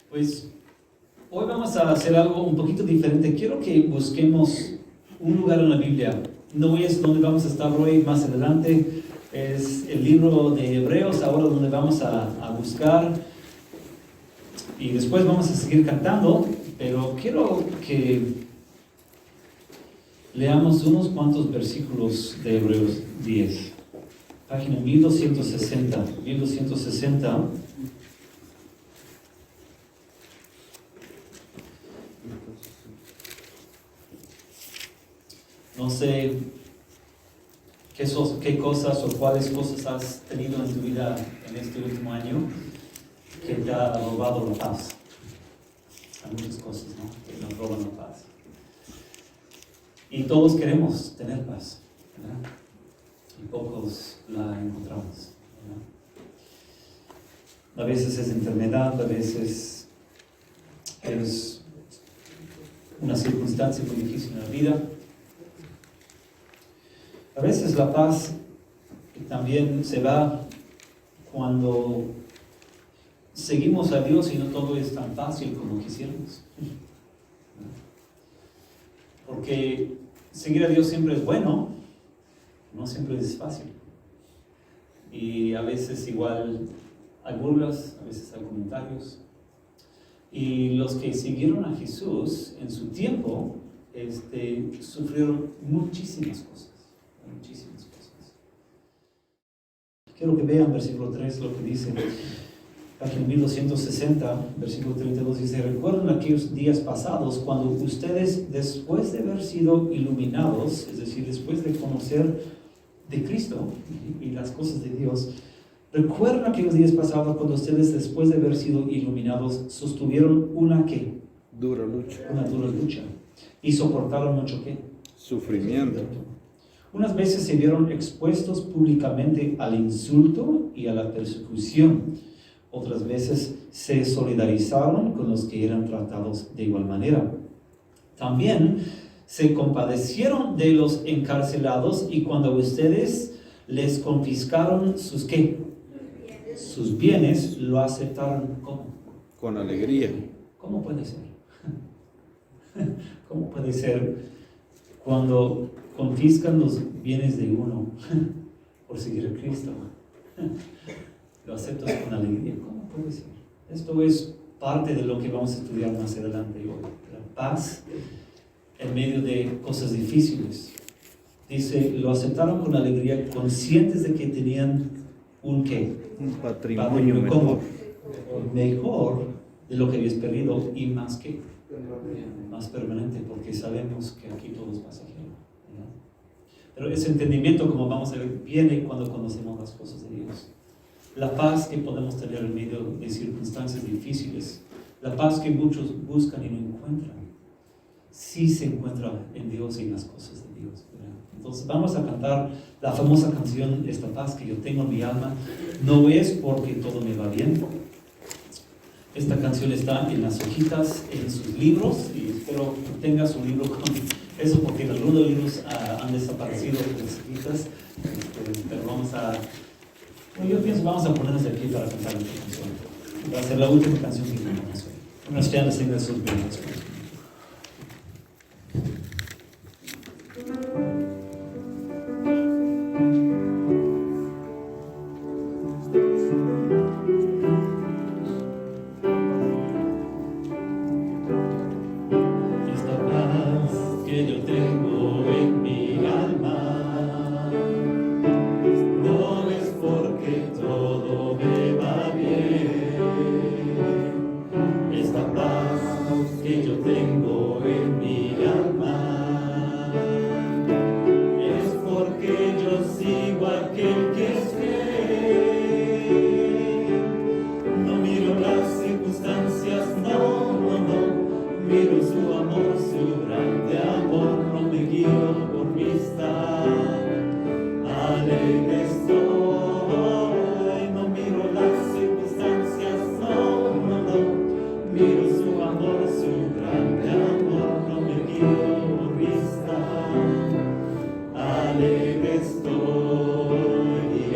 Pues hoy vamos a hacer algo un poquito diferente. Quiero que busquemos un lugar en la Biblia. No es donde vamos a estar hoy, más adelante. Es el libro de Hebreos, ahora donde vamos a buscar. Y después vamos a seguir cantando, pero quiero que leamos unos cuantos versículos de Hebreos 10. Página 1260. 1260. No sé qué cosas o cuáles cosas has tenido en tu vida en este último año que te ha robado la paz. Hay muchas cosas, ¿no?, que nos roban la paz. Y todos queremos tener paz, ¿verdad? Y pocos la encontramos, ¿verdad? A veces es enfermedad, a veces es una circunstancia muy difícil en la vida. A veces la paz también se va cuando seguimos a Dios y no todo es tan fácil como quisiéramos. Porque seguir a Dios siempre es bueno, no siempre es fácil. Y a veces igual hay burlas, a veces hay comentarios. Y los que siguieron a Jesús en su tiempo sufrieron muchísimas cosas. Muchísimas cosas. Quiero que vean versículo 3 lo que dice. Página 1260, versículo 32 dice: recuerden aquellos días pasados cuando ustedes, después de haber sido iluminados, es decir, después de conocer de Cristo y las cosas de Dios, recuerden aquellos días pasados cuando ustedes, después de haber sido iluminados, sostuvieron una ¿qué? Dura lucha. Una dura lucha. Y soportaron mucho ¿qué? Sufrimiento. Unas veces se vieron expuestos públicamente al insulto y a la persecución. Otras veces se solidarizaron con los que eran tratados de igual manera. También se compadecieron de los encarcelados, y cuando ustedes les confiscaron sus ¿qué? Sus bienes, lo aceptaron ¿cómo? Con alegría. ¿Cómo puede ser? ¿Cómo puede ser cuando confiscan los bienes de uno por seguir a Cristo? Lo aceptas con alegría. ¿Cómo puede ser? Esto es parte de lo que vamos a estudiar más adelante hoy. La paz en medio de cosas difíciles. Dice, lo aceptaron con alegría, conscientes de que tenían un ¿qué? Un patrimonio mejor. Mejor de lo que habías perdido, y más que más permanente, porque sabemos que aquí todo es pasajero, ¿verdad? Pero ese entendimiento, como vamos a ver, viene cuando conocemos las cosas de Dios. La paz que podemos tener en medio de circunstancias difíciles, la paz que muchos buscan y no encuentran, sí se encuentra en Dios y en las cosas de Dios, ¿verdad? Entonces vamos a cantar la famosa canción, esta paz que yo tengo en mi alma, no es porque todo me va bien. Esta canción está en las hojitas, en sus libros, y espero que tenga su libro con eso, porque algunos libros han desaparecido de las hojitas, pero yo pienso vamos a ponernos aquí para cantar esta canción. Va a ser la última canción que cantamos hoy. Vamos a hacer sus bienes.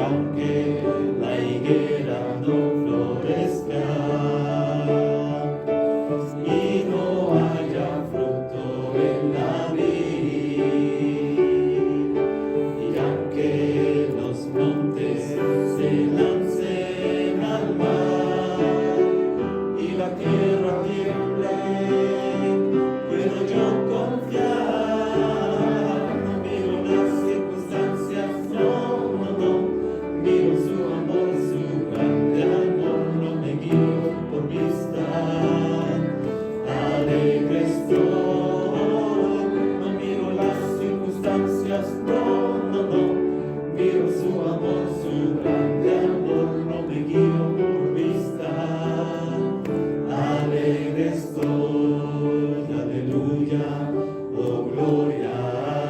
aunque la higuera no florezca. soy, aleluya, oh gloria,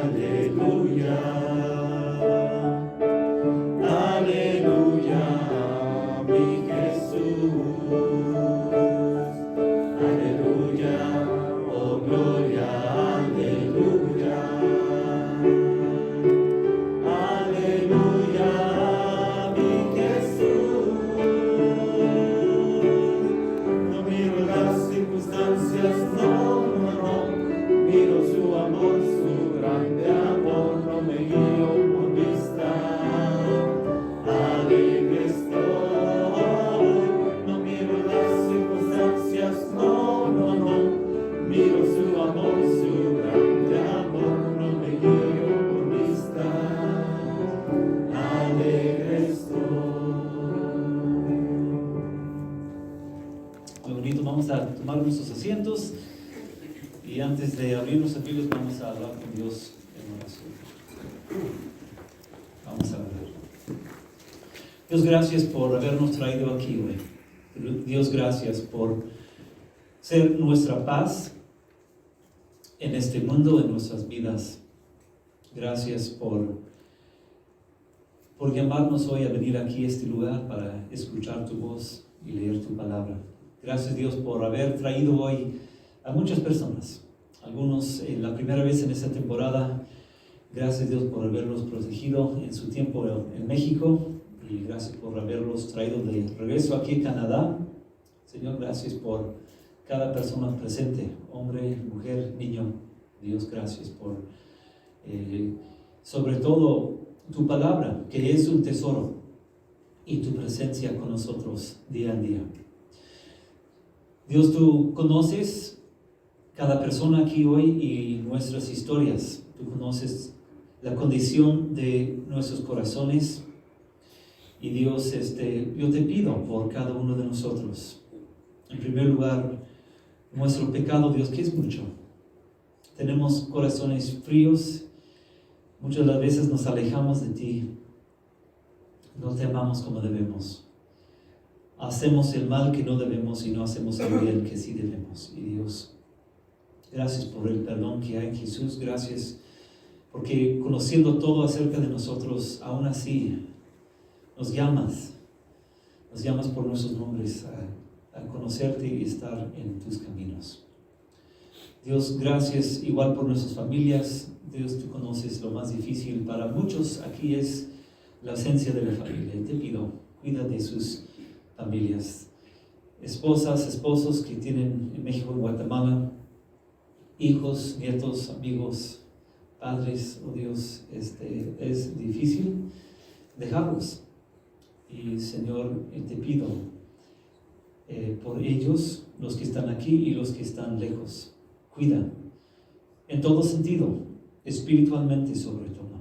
aleluya. Aleluya, mi Jesús. Aleluya, oh gloria, aleluya. Aleluya, mi Jesús. No miro las circunstancias, no, miro su amor, su grande amor, no me guío por vista. Alegre estoy, no miro las circunstancias, no, miro su amor, su grande amor, no me guío por vista. Alegre estoy. Muy bonito, vamos a tomar nuestros asientos y antes de abrir nuestros Biblias vamos a hablar con Dios en oración. Vamos a orar. Dios, gracias por habernos traído aquí hoy. Dios, gracias por ser nuestra paz en este mundo, en nuestras vidas. Gracias por llamarnos hoy a venir aquí a este lugar para escuchar tu voz y leer tu palabra. Gracias, Dios, por haber traído hoy a muchas personas. Algunos la primera vez en esta temporada. Gracias, Dios, por haberlos protegido en su tiempo en México. Y gracias por haberlos traído de regreso aquí a Canadá. Señor, gracias por cada persona presente, hombre, mujer, niño. Dios, gracias por, sobre todo, tu palabra, que es un tesoro, y tu presencia con nosotros día a día. Dios, tú conoces cada persona aquí hoy y nuestras historias. Tú conoces la condición de nuestros corazones. Y Dios, yo te pido por cada uno de nosotros. En primer lugar, nuestro pecado, Dios, que es mucho. Tenemos corazones fríos. Muchas de las veces nos alejamos de ti. No te amamos como debemos. Hacemos el mal que no debemos y no hacemos el bien que sí debemos. Y Dios, gracias por el perdón que hay en Jesús. Gracias porque conociendo todo acerca de nosotros, aún así, nos llamas por nuestros nombres a conocerte y estar en tus caminos. Dios, gracias igual por nuestras familias. Dios, tú conoces lo más difícil para muchos aquí es la ausencia de la familia. Te pido, cuida de sus familias, esposas, esposos que tienen en México, en Guatemala, hijos, nietos, amigos, padres. Oh Dios, es difícil dejarlos. Y Señor, te pido por ellos, los que están aquí y los que están lejos. Cuida en todo sentido, espiritualmente sobre todo,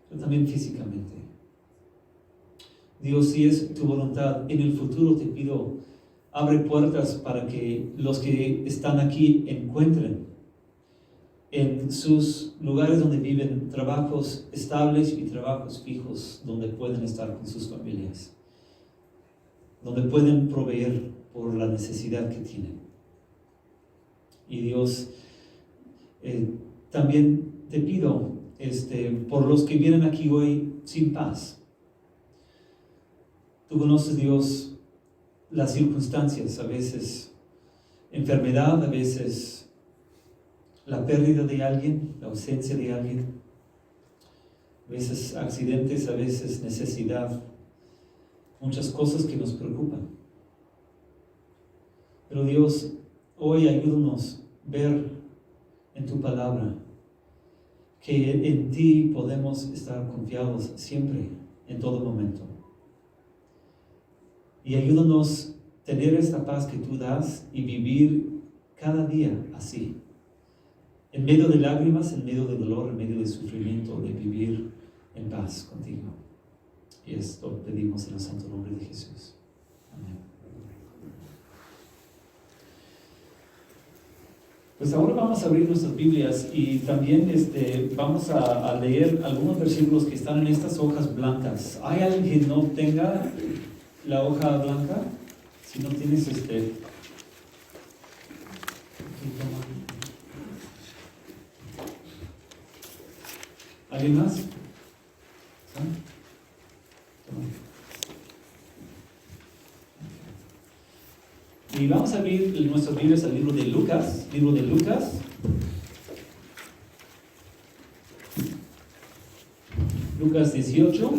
pero también físicamente. Dios, si es tu voluntad, en el futuro te pido, abre puertas para que los que están aquí encuentren en sus lugares donde viven trabajos estables y trabajos fijos donde pueden estar con sus familias, donde pueden proveer por la necesidad que tienen. Y Dios, también te pido por los que vienen aquí hoy sin paz. Tú conoces, Dios, las circunstancias, a veces enfermedad, a veces la pérdida de alguien, la ausencia de alguien, a veces accidentes, a veces necesidad, muchas cosas que nos preocupan. Pero Dios, hoy ayúdanos a ver en tu palabra que en ti podemos estar confiados siempre, en todo momento. Y ayúdanos a tener esta paz que tú das y vivir cada día así. En medio de lágrimas, en medio de dolor, en medio de sufrimiento, de vivir en paz contigo. Y esto pedimos en el santo nombre de Jesús. Amén. Pues ahora vamos a abrir nuestras Biblias y también vamos a leer algunos versículos que están en estas hojas blancas. ¿Hay alguien que no tenga la hoja blanca? Si no tienes ¿Alguien más? ¿Ah? Y vamos a abrir nuestras Biblias al libro de Lucas. Libro de Lucas. Lucas 18.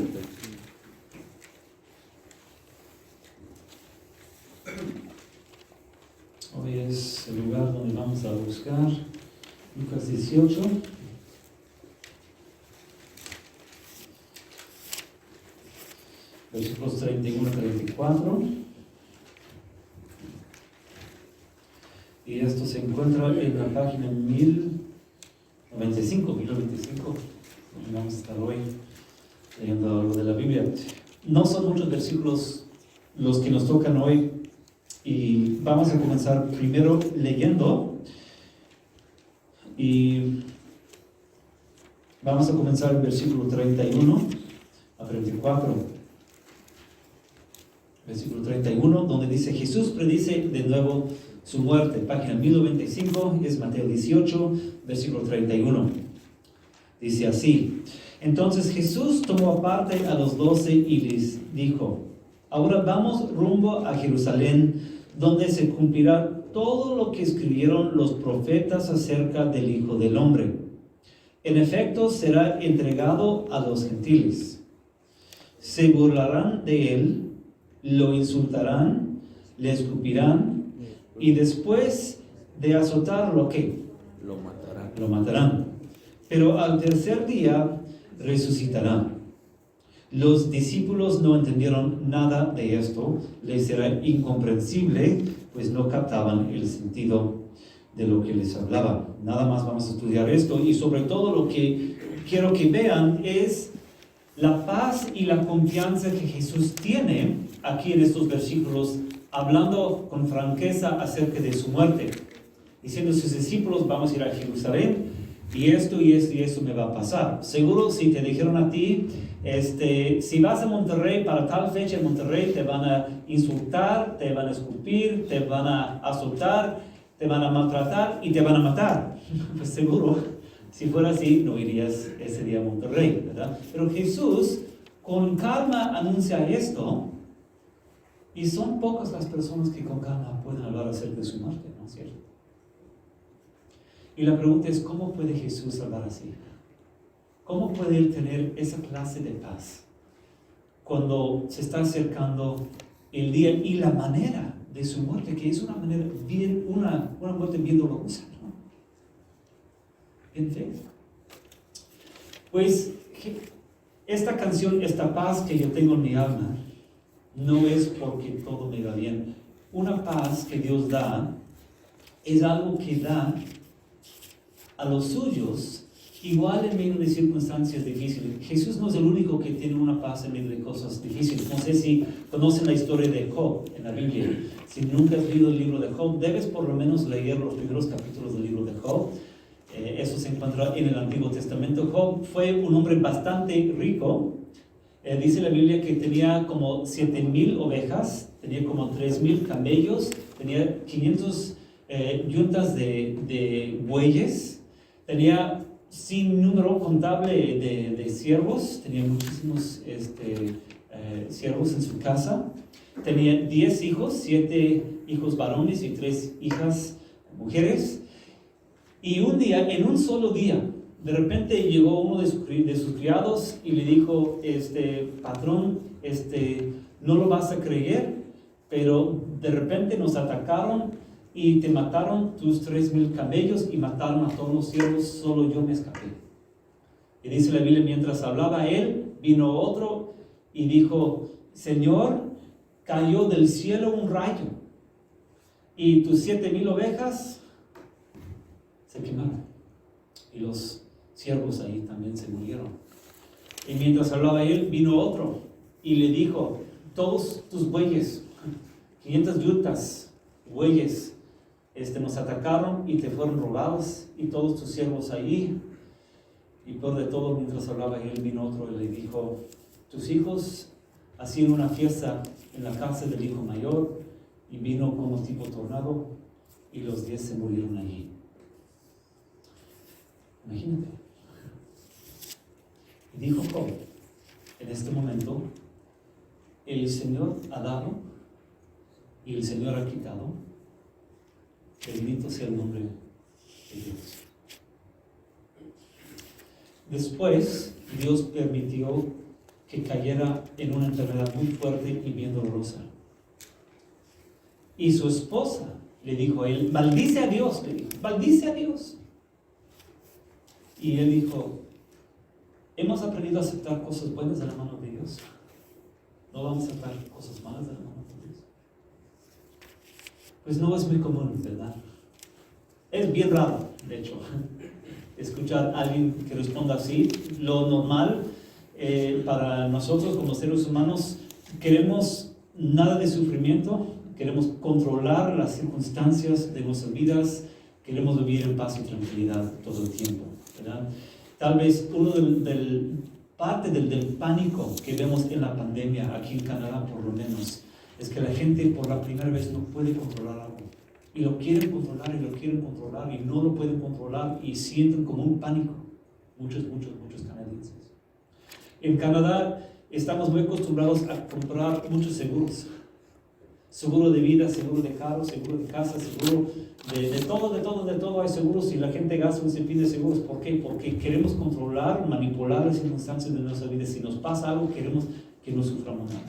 Hoy es el lugar donde vamos a buscar. Lucas 18. Versículos 31 a 34. Y esto se encuentra en la página 1095. Vamos a estar hoy leyendo algo de la Biblia. No son muchos versículos los que nos tocan hoy. Y vamos a comenzar primero leyendo. Y vamos a comenzar el versículo 31 a 34. Versículo 31, donde dice: Jesús predice de nuevo su muerte. Página 1095, es Mateo 18, versículo 31. Dice así: Entonces Jesús tomó aparte a los 12 y les dijo: Ahora vamos rumbo a Jerusalén, donde se cumplirá todo lo que escribieron los profetas acerca del Hijo del Hombre. En efecto, será entregado a los gentiles. Se burlarán de él, lo insultarán, le escupirán, y después de azotarlo, ¿qué? Lo matarán. Pero al tercer día resucitará. Los discípulos no entendieron nada de esto. Les era incomprensible, pues no captaban el sentido de lo que les hablaba. Nada más vamos a estudiar esto, y sobre todo lo que quiero que vean es la paz y la confianza que Jesús tiene aquí en estos versículos, hablando con franqueza acerca de su muerte, diciendo a sus discípulos: vamos a ir a Jerusalén, y esto me va a pasar. Seguro, si te dijeron a ti, si vas a Monterrey para tal fecha en Monterrey, te van a insultar, te van a escupir, te van a azotar, te van a maltratar y te van a matar. Pues seguro, si fuera así, no irías ese día a Monterrey, ¿verdad? Pero Jesús con calma anuncia esto, y son pocas las personas que con calma pueden hablar acerca de su muerte, ¿no es cierto? Y la pregunta es: ¿cómo puede Jesús hablar así? ¿Cómo puede él tener esa clase de paz cuando se está acercando el día y la manera de su muerte, que es una manera bien, una muerte bien dolorosa, ¿no? Bien fea. Pues esta canción, esta paz que yo tengo en mi alma, no es porque todo me va bien. Una paz que Dios da es algo que da a los suyos, igual en medio de circunstancias difíciles. Jesús no es el único que tiene una paz en medio de cosas difíciles. No sé si conocen la historia de Job en la Biblia. Si nunca has leído el libro de Job, debes por lo menos leer los primeros capítulos del libro de Job. Eso se encuentra en el Antiguo Testamento. Job fue un hombre bastante rico. Dice la Biblia que tenía como 7,000 ovejas, tenía como 3,000 camellos, tenía 500 yuntas de bueyes, tenía sin número contable de siervos, tenía muchísimos siervos en su casa, tenía 10 hijos, 7 hijos varones y 3 hijas mujeres. Y un día, en un solo día, de repente llegó uno de sus criados y le dijo: patrón, no lo vas a creer, pero de repente nos atacaron y te mataron tus 3,000 camellos y mataron a todos los siervos, solo yo me escapé. Y dice la Biblia: mientras hablaba él, vino otro y dijo: Señor, cayó del cielo un rayo y tus 7,000 ovejas se quemaron, y los siervos ahí también se murieron. Y mientras hablaba él, vino otro y le dijo: todos tus bueyes, 500 yuntas, bueyes, nos atacaron y te fueron robados, y todos tus siervos ahí. Y por de todo, mientras hablaba él, vino otro y le dijo: tus hijos hacían una fiesta en la casa del hijo mayor, y vino como tipo tornado, y los 10 se murieron allí. Imagínate. Dijo Job, en este momento, el Señor ha dado y el Señor ha quitado. Bendito sea el nombre de Dios. Después, Dios permitió que cayera en una enfermedad muy fuerte y bien dolorosa. Y su esposa le dijo a él, maldice a Dios, le dijo, maldice a Dios. Y él dijo, hemos aprendido a aceptar cosas buenas de la mano de Dios. No vamos a aceptar cosas malas de la mano de Dios. Pues no es muy común, ¿verdad? Es bien raro, de hecho, escuchar a alguien que responda así. Lo normal para nosotros como seres humanos, queremos nada de sufrimiento, queremos controlar las circunstancias de nuestras vidas, queremos vivir en paz y tranquilidad todo el tiempo, ¿verdad? Tal vez parte del pánico que vemos en la pandemia, aquí en Canadá por lo menos, es que la gente por la primera vez no puede controlar algo. Y lo quieren controlar y no lo pueden controlar y sienten como un pánico. Muchos canadienses. En Canadá estamos muy acostumbrados a comprar muchos seguros. Seguro de vida, seguro de carro, seguro de casa, seguro de todo hay seguros y la gente gasta un sinfín de seguros. ¿Por qué? Porque queremos controlar, manipular las circunstancias de nuestra vida. Si nos pasa algo, queremos que no suframos nada.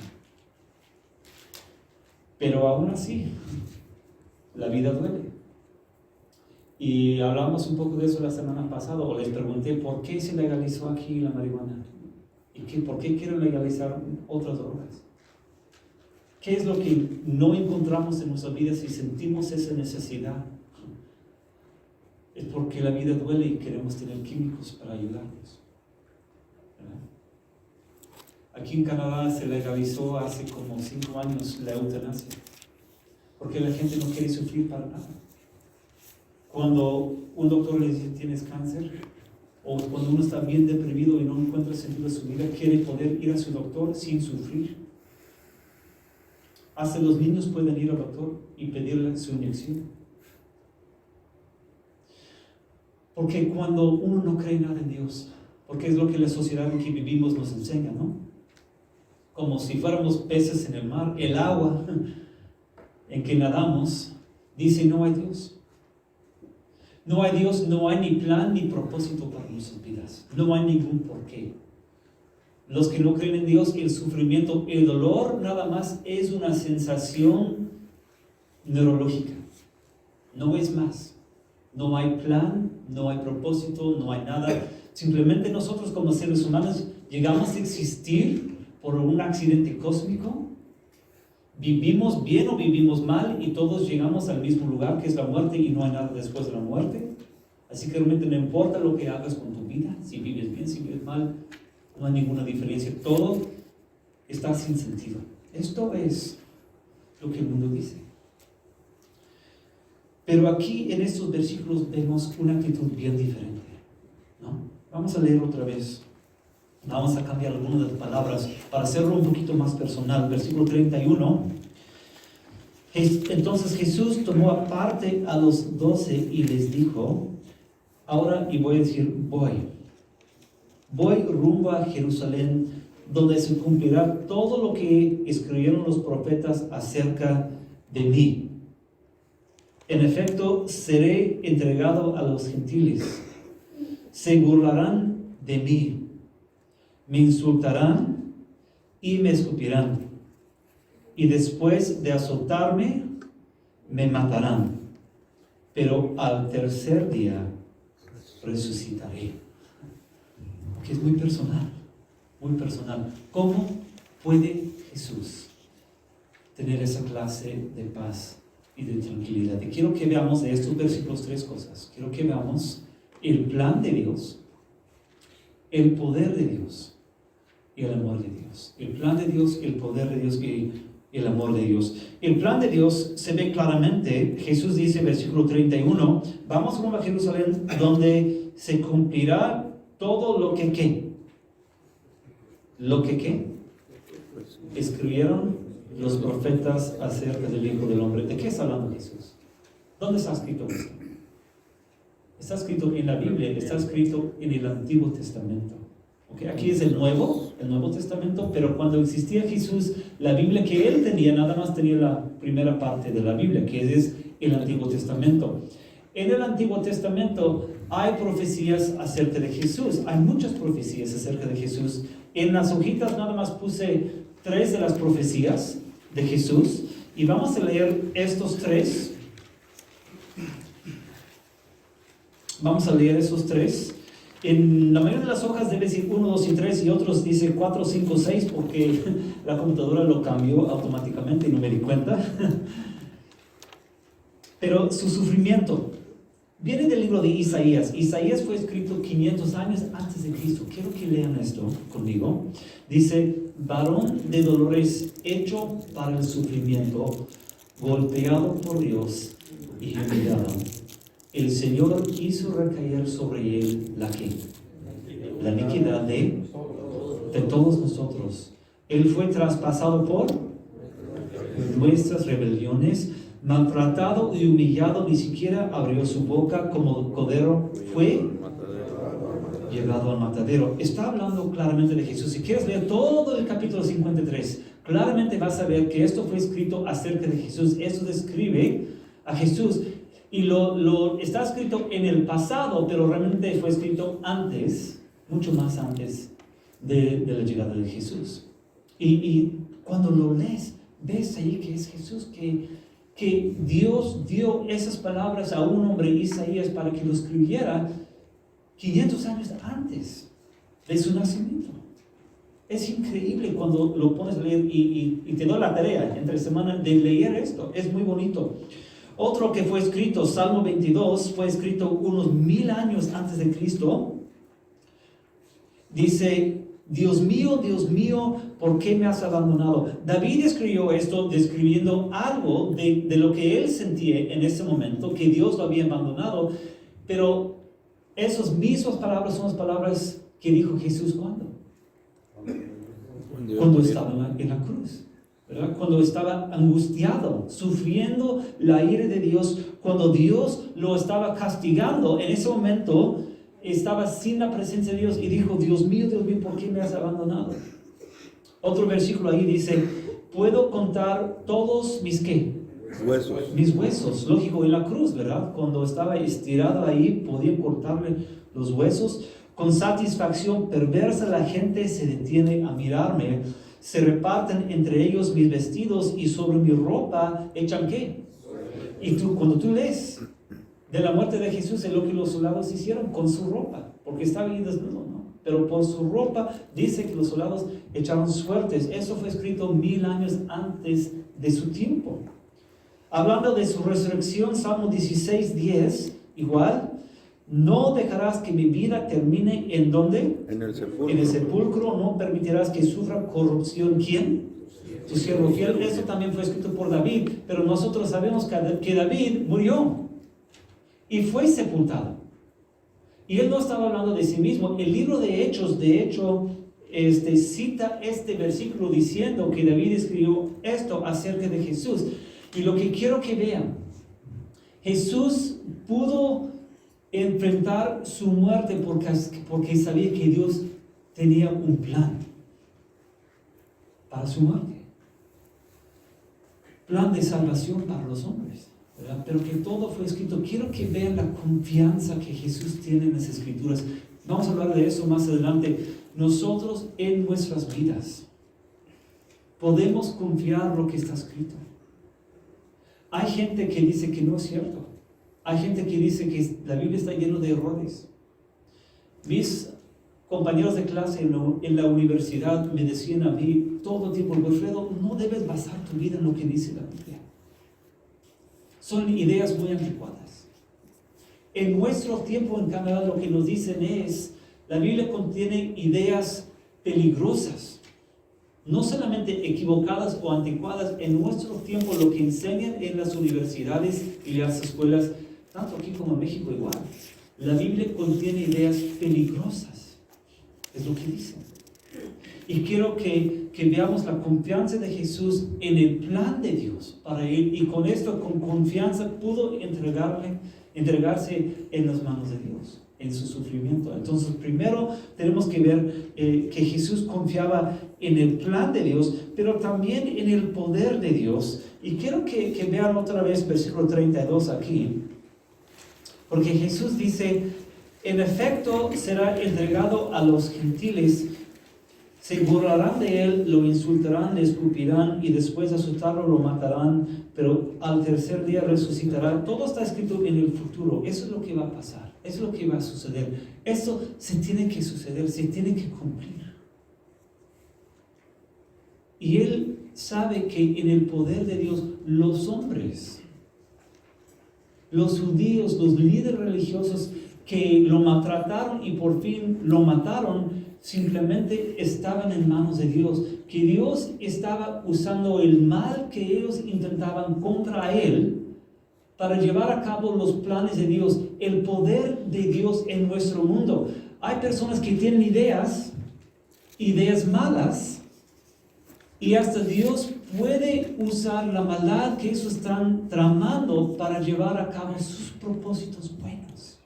Pero aún así, la vida duele. Y hablamos un poco de eso la semana pasada, o les pregunté por qué se legalizó aquí la marihuana y por qué quieren legalizar otras drogas. ¿Qué es lo que no encontramos en nuestras vidas y sentimos esa necesidad? Es porque la vida duele y queremos tener químicos para ayudarnos, ¿verdad? Aquí en Canadá se legalizó hace como 5 años la eutanasia, porque la gente no quiere sufrir para nada. Cuando un doctor le dice tienes cáncer, o cuando uno está bien deprimido y no encuentra sentido de su vida, quiere poder ir a su doctor sin sufrir. Hasta los niños pueden ir al doctor y pedirle su inyección. Porque cuando uno no cree nada en Dios, porque es lo que la sociedad en que vivimos nos enseña, ¿no? Como si fuéramos peces en el mar, el agua en que nadamos dice no hay Dios. No hay Dios, no hay ni plan ni propósito para nuestras vidas. No hay ningún porqué. Los que no creen en Dios, el sufrimiento, el dolor, nada más es una sensación neurológica. No es más. No hay plan, no hay propósito, no hay nada. Simplemente nosotros como seres humanos llegamos a existir por un accidente cósmico. Vivimos bien o vivimos mal y todos llegamos al mismo lugar que es la muerte y no hay nada después de la muerte. Así que realmente no importa lo que hagas con tu vida, si vives bien, si vives mal, no hay ninguna diferencia. Todo está sin sentido. Esto es lo que el mundo dice. Pero aquí en estos versículos vemos una actitud bien diferente, ¿no? Vamos a leer otra vez. Vamos a cambiar algunas de las palabras para hacerlo un poquito más personal. Versículo 31. Entonces Jesús tomó aparte a los 12 y les dijo, ahora, y voy a decir, voy rumbo a Jerusalén, donde se cumplirá todo lo que escribieron los profetas acerca de mí. En efecto, seré entregado a los gentiles. Se burlarán de mí. Me insultarán y me escupirán. Y después de azotarme, me matarán. Pero al tercer día resucitaré. Que es muy personal, muy personal. ¿Cómo puede Jesús tener esa clase de paz y de tranquilidad? Y quiero que veamos de estos versículos 3 cosas. Quiero que veamos el plan de Dios, el poder de Dios y el amor de Dios. El plan de Dios, el poder de Dios y el amor de Dios. El plan de Dios se ve claramente. Jesús dice en versículo 31, vamos rumbo a Jerusalén, donde se cumplirá todo lo que ¿qué? ¿Lo que qué? Escribieron los profetas acerca del Hijo del Hombre. ¿De qué está hablando Jesús? ¿Dónde está escrito esto? Está escrito en la Biblia, está escrito en el Antiguo Testamento. Okay, aquí es el Nuevo Testamento, pero cuando existía Jesús, la Biblia que él tenía, nada más tenía la primera parte de la Biblia, que es el Antiguo Testamento. En el Antiguo Testamento hay profecías acerca de Jesús, hay muchas profecías acerca de Jesús. En las hojitas nada más puse 3 de las profecías de Jesús, y vamos a leer estos 3. Vamos a leer esos 3. En la mayoría de las hojas debe decir 1, 2 y 3, y otros dice 4, 5, 6, porque la computadora lo cambió automáticamente y no me di cuenta. Pero su sufrimiento viene del libro de Isaías. Isaías fue escrito 500 años antes de Cristo. Quiero que lean esto conmigo. Dice: varón de dolores, hecho para el sufrimiento, golpeado por Dios y humillado. El Señor hizo recaer sobre él la iniquidad de todos nosotros. Él fue traspasado por nuestras rebeliones, maltratado y humillado, ni siquiera abrió su boca, como cordero fue llevado al matadero. Está hablando claramente de Jesús. Si quieres leer todo el capítulo 53, claramente vas a ver que esto fue escrito acerca de Jesús. Esto describe a Jesús. Y lo está escrito en el pasado, pero realmente fue escrito antes, mucho más antes de la llegada de Jesús. Y cuando lo lees, ves ahí que es Jesús, que Dios dio esas palabras a un hombre, Isaías, para que lo escribiera 500 años antes de su nacimiento. Es increíble cuando lo pones a leer, y te doy la tarea entre semana de leer esto. Es muy bonito. Otro que fue escrito, Salmo 22, fue escrito unos 1000 años antes de Cristo. Dice: Dios mío, ¿por qué me has abandonado? David escribió esto describiendo algo de lo que él sentía en ese momento, que Dios lo había abandonado. Pero esas mismas palabras son las palabras que dijo Jesús cuando estaba en la cruz, ¿verdad? Cuando estaba angustiado, sufriendo la ira de Dios, cuando Dios lo estaba castigando. En ese momento estaba sin la presencia de Dios y dijo: Dios mío, ¿por qué me has abandonado? Otro versículo ahí dice: puedo contar todos mis huesos. Mis huesos. Lógico, en la cruz, ¿verdad? Cuando estaba estirado ahí, podían cortarle los huesos. Con satisfacción perversa la gente se detiene a mirarme. Se reparten entre ellos mis vestidos, y sobre mi ropa echan ¿qué? Y cuando tú lees de la muerte de Jesús, es lo que los soldados hicieron con su ropa, porque estaba ahí desnudo, ¿no? Pero por su ropa dice que los soldados echaron suertes. Eso fue escrito 1000 años antes de su tiempo. Hablando de su resurrección, Salmo 16:10, igual: no dejarás que mi vida termine ¿en dónde? En el sepulcro. En el sepulcro. No permitirás que sufra corrupción. ¿Quién? Tu siervo fiel. Eso también fue escrito por David, pero nosotros sabemos que David murió y fue sepultado. Y él no estaba hablando de sí mismo. El libro de Hechos, de hecho, cita este versículo diciendo que David escribió esto acerca de Jesús. Y lo que quiero que vean, Jesús pudo enfrentar su muerte porque sabía que Dios tenía un plan para su muerte. Plan de salvación para los hombres, ¿verdad? Pero que todo fue escrito. Quiero que vean la confianza que Jesús tiene en las Escrituras. Vamos a hablar de eso más adelante. Nosotros en nuestras vidas podemos confiar lo que está escrito. Hay gente que dice que no es cierto. Hay gente que dice que la Biblia está llena de errores. Mis compañeros de clase en la universidad me decían a mí todo el tiempo: Wilfredo, no debes basar tu vida en lo que dice la Biblia. Son ideas muy anticuadas. En nuestro tiempo, en Canadá, lo que nos dicen es: la Biblia contiene ideas peligrosas, no solamente equivocadas o anticuadas. En nuestro tiempo, lo que enseñan en las universidades y las escuelas, tanto aquí como en México igual, la Biblia contiene ideas peligrosas, es lo que dicen. Y quiero que veamos la confianza de Jesús en el plan de Dios para él, y con esto, con confianza, pudo entregarse en las manos de Dios, en su sufrimiento. Entonces, primero tenemos que ver que Jesús confiaba en el plan de Dios, pero también en el poder de Dios. Y quiero que vean otra vez versículo 32 aquí, porque Jesús dice, en efecto será entregado a los gentiles, se burlarán de él, lo insultarán, le escupirán y después de azotarlo lo matarán, pero al tercer día resucitará. Todo está escrito en el futuro. Eso es lo que va a pasar, eso es lo que va a suceder. Eso se tiene que suceder, se tiene que cumplir. Y él sabe que en el poder de Dios, los hombres, los judíos, los líderes religiosos que lo maltrataron y por fin lo mataron, simplemente estaban en manos de Dios, que Dios estaba usando el mal que ellos intentaban contra él para llevar a cabo los planes de Dios, el poder de Dios en nuestro mundo. Hay personas que tienen ideas malas, y hasta Dios puede usar la maldad que ellos están tramando para llevar a cabo sus propósitos buenos.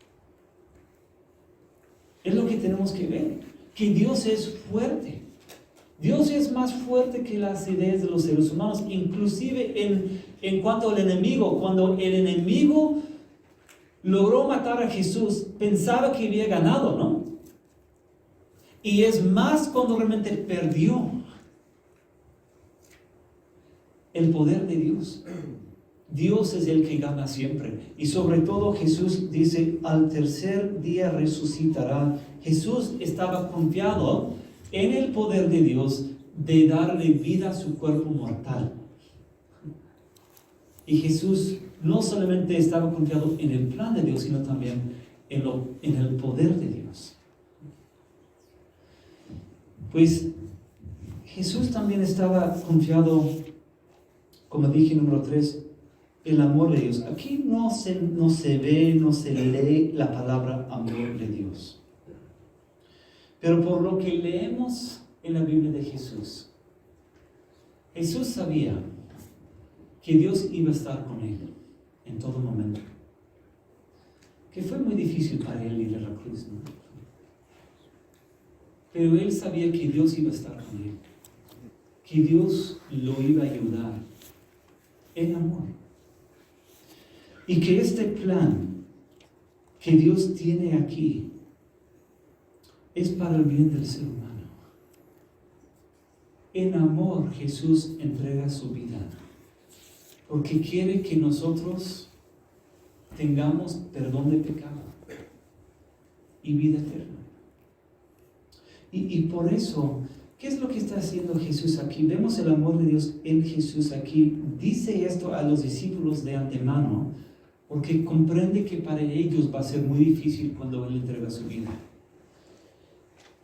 Es lo que tenemos que ver, que Dios es fuerte. Dios es más fuerte que las ideas de los seres humanos, inclusive en cuanto al enemigo. Cuando el enemigo logró matar a Jesús, pensaba que había ganado, ¿no? Y es más cuando realmente perdió. El poder de Dios. Dios es el que gana siempre. Y sobre todo Jesús dice, al tercer día resucitará. Jesús estaba confiado en el poder de Dios de darle vida a su cuerpo mortal. Y Jesús no solamente estaba confiado en el plan de Dios, sino también en el poder de Dios. Pues Jesús también estaba confiado, como dije, número 3, el amor de Dios. Aquí no se ve, no se lee la palabra amor de Dios. Pero por lo que leemos en la Biblia de Jesús, Jesús sabía que Dios iba a estar con él en todo momento. Que fue muy difícil para él ir a la cruz, ¿no? Pero él sabía que Dios iba a estar con él, que Dios lo iba a ayudar en amor. Y que este plan que Dios tiene aquí es para el bien del ser humano. En amor Jesús entrega su vida, porque quiere que nosotros tengamos perdón de pecado y vida eterna. Y por eso, ¿qué es lo que está haciendo Jesús aquí? Vemos el amor de Dios en Jesús aquí. Dice esto a los discípulos de antemano, porque comprende que para ellos va a ser muy difícil cuando Él entrega su vida.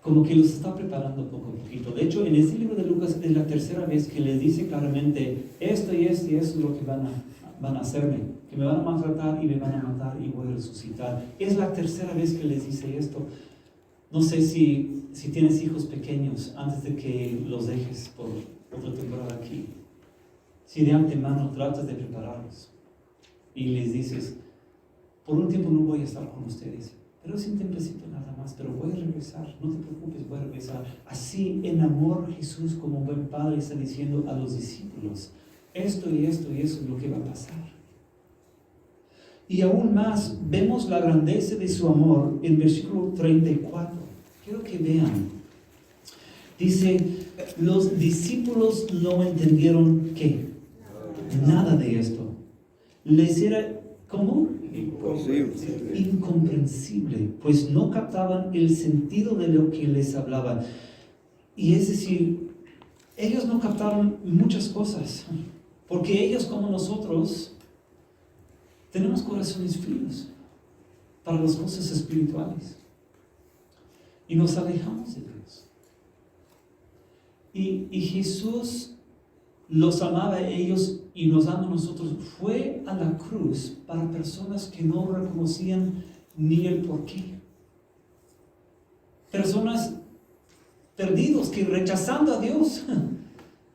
Como que los está preparando poco a poquito. De hecho, en este libro de Lucas es la tercera vez que les dice claramente, esto y esto y eso es lo que van a hacerme, que me van a maltratar y me van a matar y voy a resucitar. Es la tercera vez que les dice esto. No sé si tienes hijos pequeños, antes de que los dejes por otra temporada aquí, si de antemano tratas de prepararlos y les dices, por un tiempo no voy a estar con ustedes, pero es un tiempecito nada más, pero voy a regresar, no te preocupes, voy a regresar. Así en amor Jesús, como buen padre, está diciendo a los discípulos, esto y esto y eso es lo que va a pasar. Y aún más, vemos la grandeza de su amor en versículo 34. Quiero que vean. Dice, los discípulos no entendieron ¿qué? Nada de esto. Les era, ¿cómo? Incomprensible, pues no captaban el sentido de lo que les hablaba. Y es decir, ellos no captaron muchas cosas, porque ellos como nosotros tenemos corazones fríos para las cosas espirituales y nos alejamos de Dios. Y Jesús los amaba a ellos y nos ama a nosotros. Fue a la cruz para personas que no reconocían ni el porqué. Personas perdidos que rechazando a Dios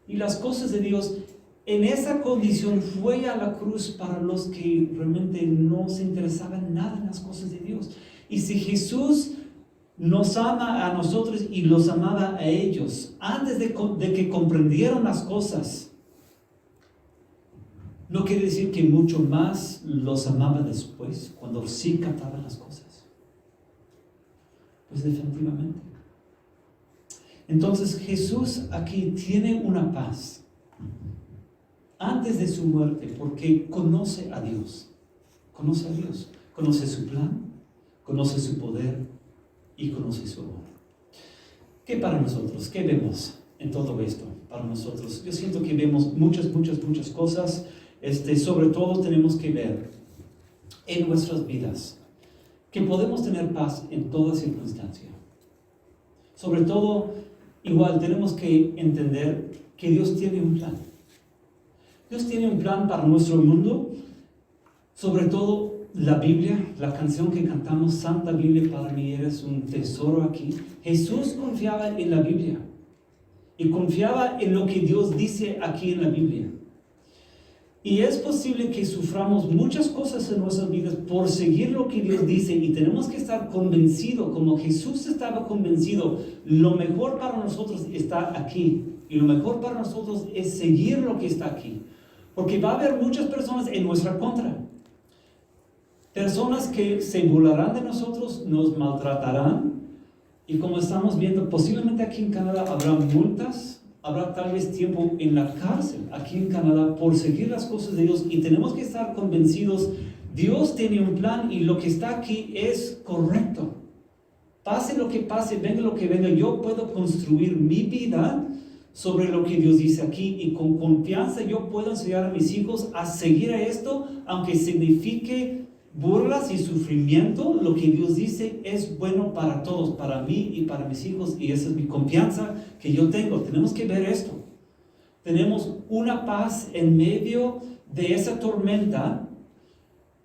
y las cosas de Dios. En esa condición fue a la cruz para los que realmente no se interesaban nada en las cosas de Dios. Y si Jesús nos ama a nosotros y los amaba a ellos antes de que comprendieron las cosas, no quiere decir que mucho más los amaba después, cuando sí captaban las cosas. Pues definitivamente. Entonces Jesús aquí tiene una paz antes de su muerte, porque conoce a Dios. Conoce a Dios. Conoce su plan, conoce su poder y conoce su amor. ¿Qué para nosotros? ¿Qué vemos en todo esto para nosotros? Yo siento que vemos muchas cosas. Sobre todo tenemos que ver en nuestras vidas que podemos tener paz en toda circunstancia. Sobre todo, igual tenemos que entender que Dios tiene un plan. Dios tiene un plan para nuestro mundo. Sobre todo la Biblia, la canción que cantamos, Santa Biblia para mí eres un tesoro aquí. Jesús confiaba en la Biblia y confiaba en lo que Dios dice aquí en la Biblia. Y es posible que suframos muchas cosas en nuestras vidas por seguir lo que Dios dice, y tenemos que estar convencidos, como Jesús estaba convencido, lo mejor para nosotros está aquí, y lo mejor para nosotros es seguir lo que está aquí, porque va a haber muchas personas en nuestra contra, personas que se burlarán de nosotros, nos maltratarán, y como estamos viendo, posiblemente aquí en Canadá habrá multas, habrá tal vez tiempo en la cárcel aquí en Canadá por seguir las cosas de Dios, y tenemos que estar convencidos, Dios tiene un plan y lo que está aquí es correcto. Pase lo que pase, venga lo que venga, yo puedo construir mi vida sobre lo que Dios dice aquí, y con confianza yo puedo enseñar a mis hijos a seguir a esto, aunque signifique burlas y sufrimiento. Lo que Dios dice es bueno para todos, para mí y para mis hijos, y esa es mi confianza que yo tengo. Tenemos que ver esto. Tenemos una paz en medio de esa tormenta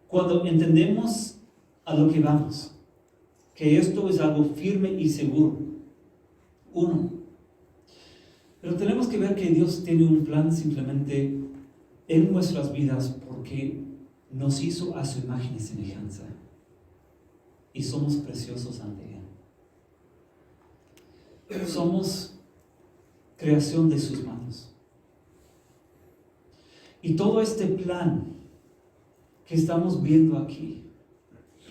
cuando entendemos a lo que vamos, que esto es algo firme y seguro. Pero tenemos que ver que Dios tiene un plan simplemente en nuestras vidas, porque nos hizo a su imagen y semejanza, y somos preciosos ante Él. Somos creación de sus manos. Y todo este plan que estamos viendo aquí,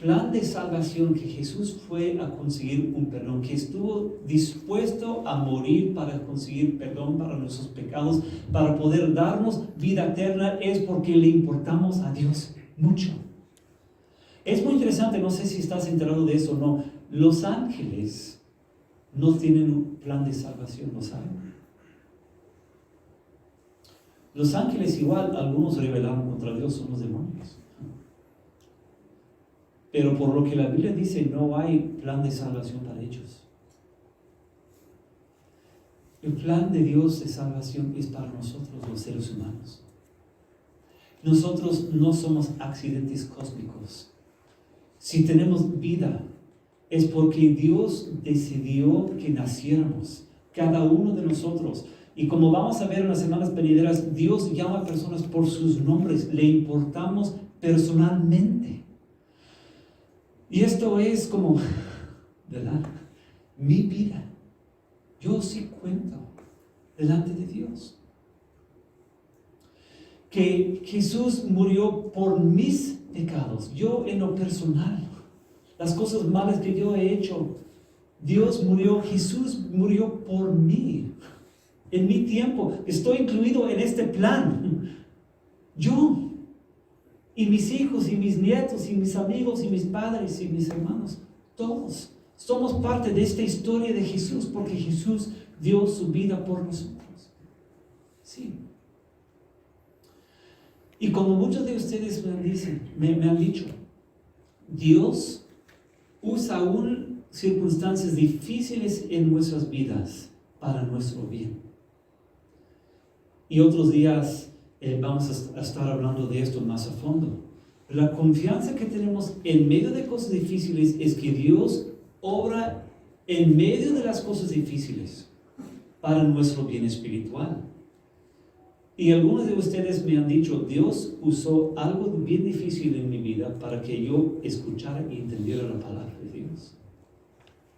plan de salvación, que Jesús fue a conseguir un perdón, que estuvo dispuesto a morir para conseguir perdón para nuestros pecados, para poder darnos vida eterna, es porque le importamos a Dios mucho. Es muy interesante, no sé si estás enterado de eso o no, los ángeles no tienen un plan de salvación, ¿lo saben? Los ángeles igual, algunos rebelaron contra Dios, son los demonios. Pero por lo que la Biblia dice, no hay plan de salvación para ellos. El plan de Dios de salvación es para nosotros, los seres humanos. Nosotros no somos accidentes cósmicos. Si tenemos vida, es porque Dios decidió que naciéramos, cada uno de nosotros. Y como vamos a ver en las semanas venideras, Dios llama a personas por sus nombres, le importamos personalmente. Y esto es como, ¿verdad? Mi vida. Yo sí cuento delante de Dios. Que Jesús murió por mis pecados, yo en lo personal, las cosas malas que yo he hecho, Dios murió, Jesús murió por mí, en mi tiempo, estoy incluido en este plan, yo, y mis hijos, y mis nietos, y mis amigos, y mis padres, y mis hermanos, todos somos parte de esta historia de Jesús, porque Jesús dio su vida por nosotros, sí. Y como muchos de ustedes me han dicho, Dios usa aún circunstancias difíciles en nuestras vidas para nuestro bien. Y otros días vamos a estar hablando de esto más a fondo. La confianza que tenemos en medio de cosas difíciles es que Dios obra en medio de las cosas difíciles para nuestro bien espiritual. Y algunos de ustedes me han dicho, Dios usó algo bien difícil en mi vida para que yo escuchara y entendiera la palabra de Dios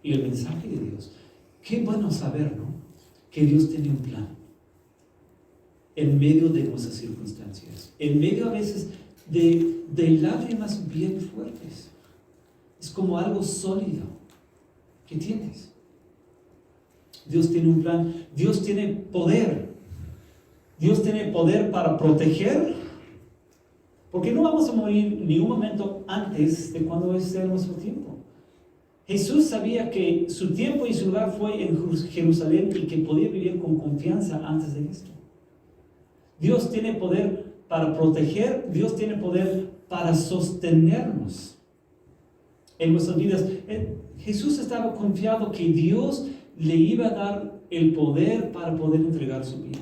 y el mensaje de Dios. Qué bueno saber, ¿no? Que Dios tiene un plan en medio de nuestras circunstancias, en medio a veces de lágrimas bien fuertes. Es como algo sólido que tienes. Dios tiene un plan, Dios tiene poder. Dios tiene poder para proteger, porque no vamos a morir ni un momento antes de cuando sea nuestro tiempo. Jesús sabía que su tiempo y su lugar fue en Jerusalén y que podía vivir con confianza antes de esto. Dios tiene poder para proteger, Dios tiene poder para sostenernos en nuestras vidas. Jesús estaba confiado que Dios le iba a dar el poder para poder entregar su vida.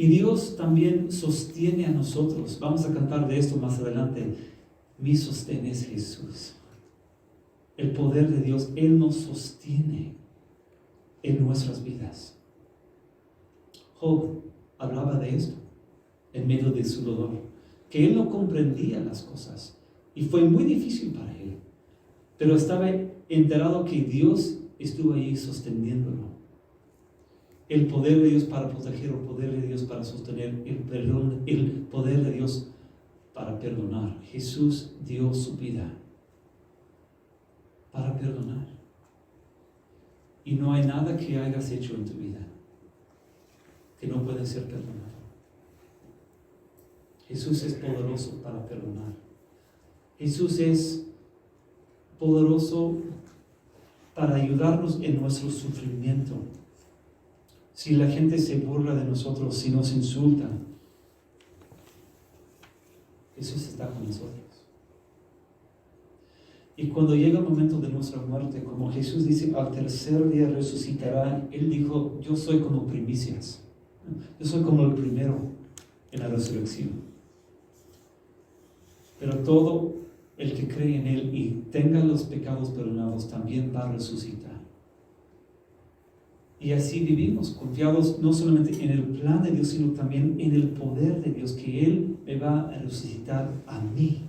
Y Dios también sostiene a nosotros. Vamos a cantar de esto más adelante. Mi sostén es Jesús. El poder de Dios, Él nos sostiene en nuestras vidas. Job hablaba de esto en medio de su dolor, que él no comprendía las cosas y fue muy difícil para él, pero estaba enterado que Dios estuvo ahí sosteniéndolo. El poder de Dios para proteger, el poder de Dios para sostener, el perdón, el poder de Dios para perdonar. Jesús dio su vida para perdonar. Y no hay nada que hayas hecho en tu vida que no puede ser perdonado. Jesús es poderoso para perdonar. Jesús es poderoso para ayudarnos en nuestro sufrimiento. Si la gente se burla de nosotros, si nos insulta, Jesús está con nosotros. Y cuando llega el momento de nuestra muerte, como Jesús dice, al tercer día resucitará, Él dijo, yo soy como primicias. Yo soy como el primero en la resurrección. Pero todo el que cree en Él y tenga los pecados perdonados también va a resucitar. Y así vivimos, confiados no solamente en el plan de Dios, sino también en el poder de Dios, que Él me va a resucitar a mí.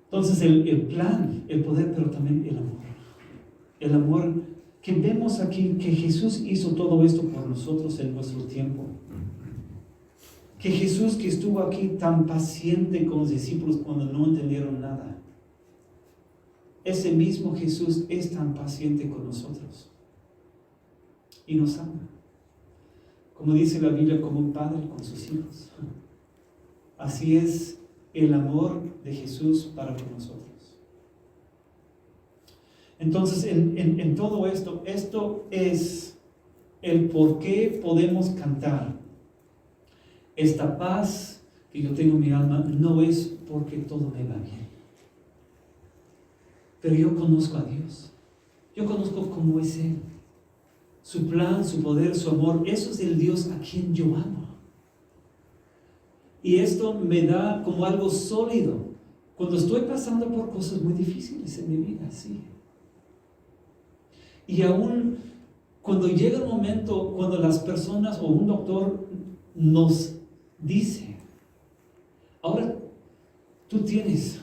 Entonces el plan, el poder, pero también el amor. El amor que vemos aquí, que Jesús hizo todo esto por nosotros en nuestro tiempo. Que Jesús que estuvo aquí tan paciente con los discípulos cuando no entendieron nada. Ese mismo Jesús es tan paciente con nosotros. Y nos ama. Como dice la Biblia, como un padre con sus hijos. Así es el amor de Jesús para con nosotros. Entonces, en todo esto es el por qué podemos cantar. Esta paz que yo tengo en mi alma no es porque todo me va bien. Pero yo conozco a Dios. Yo conozco cómo es Él. Su plan, su poder, su amor. Eso es el Dios a quien yo amo. Y esto me da como algo sólido. Cuando estoy pasando por cosas muy difíciles en mi vida, sí. Y aún cuando llega el momento, cuando las personas o un doctor nos dice, ahora tú tienes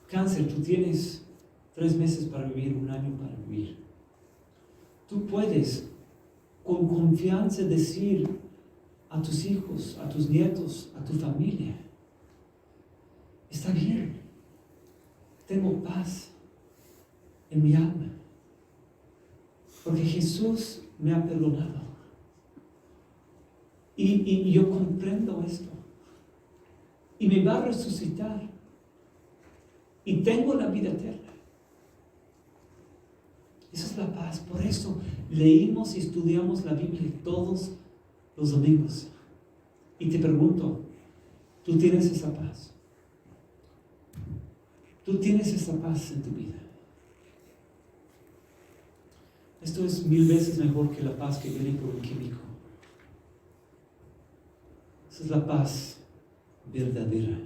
cáncer, tú tienes 3 meses para vivir, 1 año para vivir. Tú puedes con confianza decir a tus hijos, a tus nietos, a tu familia, está bien, tengo paz en mi alma, porque Jesús me ha perdonado. Y yo comprendo esto. Y me va a resucitar. Y tengo la vida eterna. Esa es la paz. Por eso leímos y estudiamos la Biblia todos los domingos. Y te pregunto, ¿tú tienes esa paz? ¿Tú tienes esa paz en tu vida? Esto es 1000 veces mejor que la paz que viene por un químico. Esa es la paz verdadera,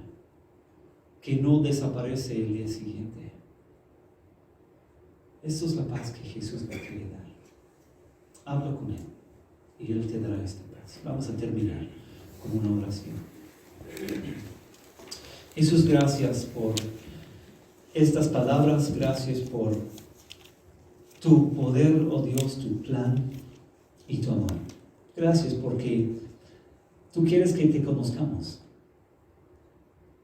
que no desaparece el día siguiente. Esa es la paz que Jesús me quiere dar. habla con Él y Él te dará esta paz. Vamos a terminar con una oración. Jesús, gracias por estas palabras, gracias por tu poder, oh Dios, tu plan y tu amor. Gracias porque tú quieres que te conozcamos.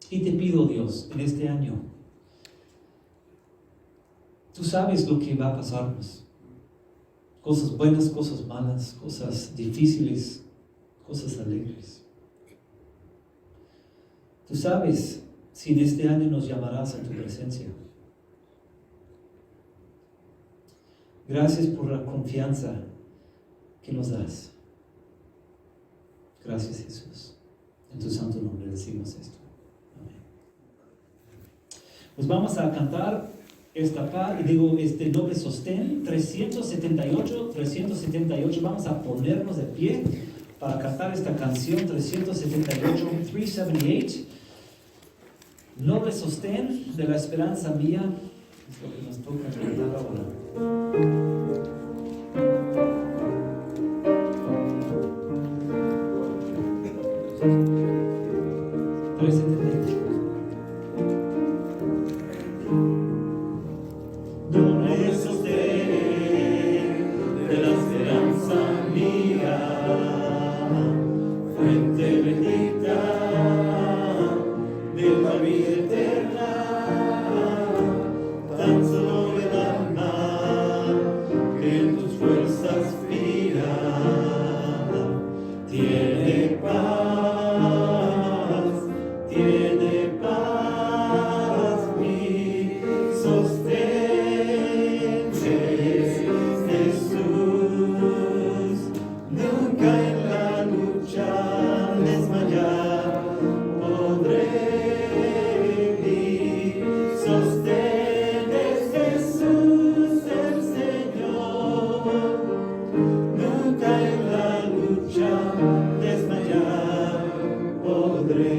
Y te pido, Dios, en este año, tú sabes lo que va a pasarnos. Cosas buenas, cosas malas, cosas difíciles, cosas alegres. Tú sabes si en este año nos llamarás a tu presencia. Gracias por la confianza que nos das. Gracias, Jesús. En tu santo nombre decimos esto. Amén. Pues vamos a cantar esta parte, este noble sostén, 378. Vamos a ponernos de pie para cantar esta canción, 378. Noble sostén de la esperanza mía. Es lo que nos toca cantar ahora. 378. Noble sostén de la esperanza mía, fuente bendita de la vida eterna, tan solo el alma que en tus fuerzas mira, tiene paz, mi sostén es Jesús, nunca en la lucha desmayar podré. Sostén es Jesús el Señor, nunca en la lucha desmayar podré.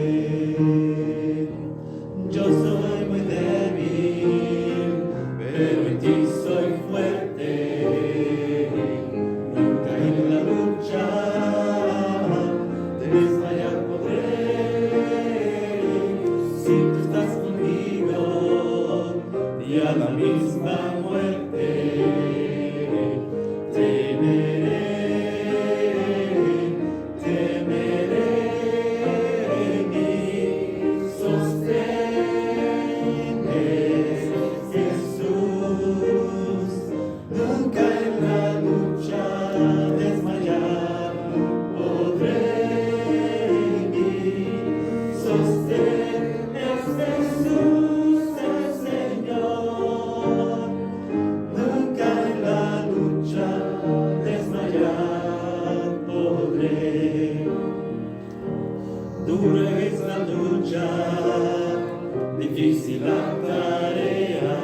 Yo soy muy débil, pero en ti soy fuerte, nunca en la lucha desmayar podré. Si tú estás conmigo, y a la misma muerte temeré, mi sostén es Jesús, nunca en la lucha desmayar podré. Mi sostén es Jesús el Señor, nunca en la lucha desmayar podré. Dura es la lucha, difícil la tarea,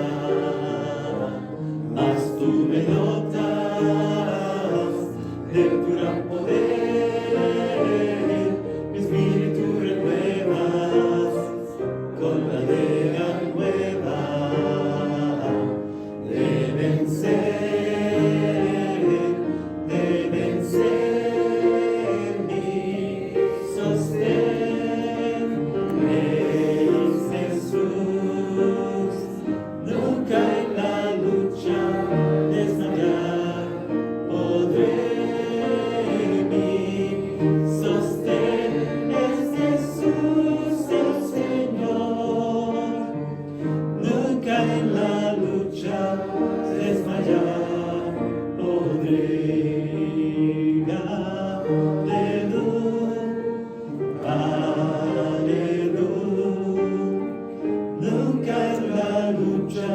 mas tú me dotas de tu gran poder, mi espíritu renuevas con la idea nueva de vencer, mi sostén es Jesús, nunca en la lucha desmayar podré. Mi sostén es Jesús el Señor, nunca en la lucha desmayar podré. Aleluya, nunca en la lucha